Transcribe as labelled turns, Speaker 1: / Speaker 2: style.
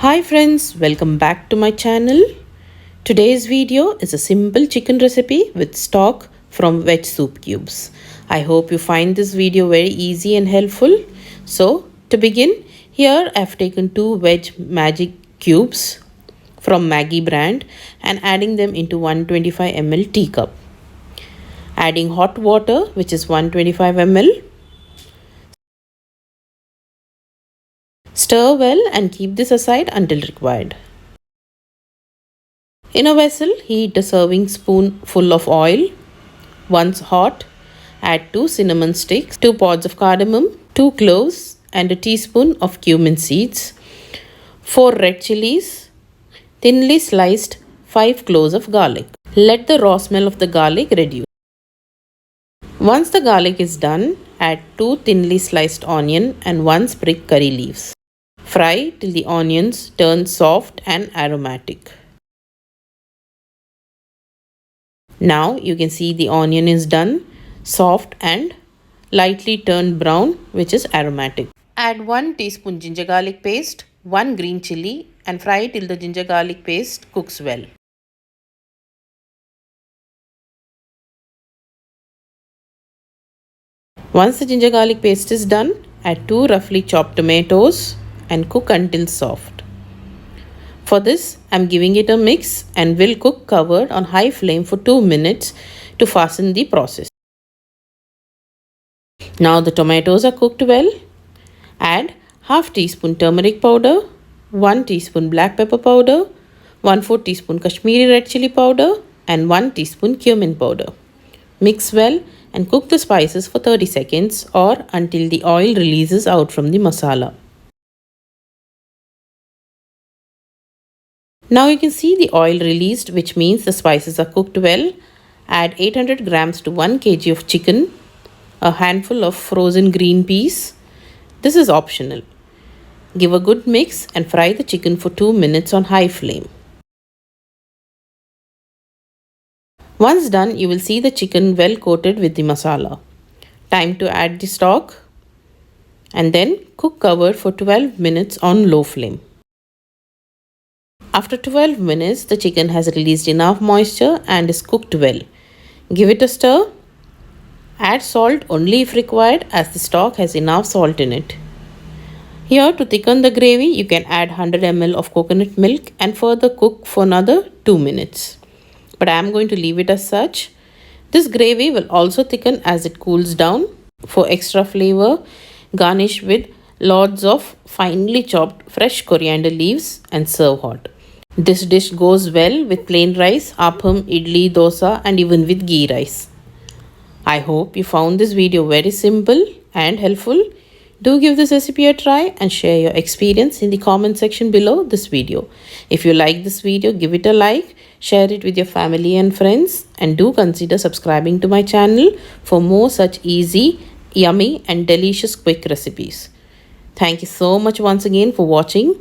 Speaker 1: Hi friends, welcome back to my channel. Today's video is a simple chicken recipe with stock from veg soup cubes. I hope you find this video very easy and helpful. So to begin, here I've taken 2 veg Maggi cubes from Maggie brand and adding them into 125 ml teacup. Adding hot water, which is 125 ml. Stir well and keep this aside until required. In a vessel, heat a serving spoon full of oil. Once hot, add 2 cinnamon sticks, 2 pods of cardamom, 2 cloves and a teaspoon of cumin seeds, 4 red chilies, thinly sliced 5 cloves of garlic. Let the raw smell of the garlic reduce. Once the garlic is done, add 2 thinly sliced onion and 1 sprig curry leaves. Fry till the onions turn soft and aromatic. Now you can see the onion is done, soft and lightly turned brown, which is aromatic. Add 1 teaspoon ginger garlic paste, 1 green chilli and fry till the ginger garlic paste cooks well. Once the ginger garlic paste is done, add 2 roughly chopped tomatoes and cook until soft. For this, I am giving it a mix and will cook covered on high flame for 2 minutes to fasten the process. Now the tomatoes are cooked well. Add half teaspoon turmeric powder, 1 teaspoon black pepper powder, 1/4 teaspoon Kashmiri red chili powder and 1 teaspoon cumin powder. Mix well and cook the spices for 30 seconds or until the oil releases out from the masala. Now you can see the oil released, which means the spices are cooked well. Add 800 grams to 1 kg of chicken, a handful of frozen green peas. This is optional. Give a good mix and fry the chicken for 2 minutes on high flame. Once done, you will see the chicken well coated with the masala. Time to add the stock and then cook covered for 12 minutes on low flame. After 12 minutes, the chicken has released enough moisture and is cooked well. Give it a stir. Add salt only if required, as the stock has enough salt in it. Here, to thicken the gravy, you can add 100 ml of coconut milk and further cook for another 2 minutes. But I am going to leave it as such. This gravy will also thicken as it cools down. For extra flavor, garnish with lots of finely chopped fresh coriander leaves and serve hot. This dish goes well with plain rice, appam, idli, dosa and even with ghee rice. I hope you found this video very simple and helpful. Do give this recipe a try and share your experience in the comment section below this video. If you like this video, give it a like, share it with your family and friends, and do consider subscribing to my channel for more such easy, yummy and delicious quick recipes. Thank you so much once again for watching.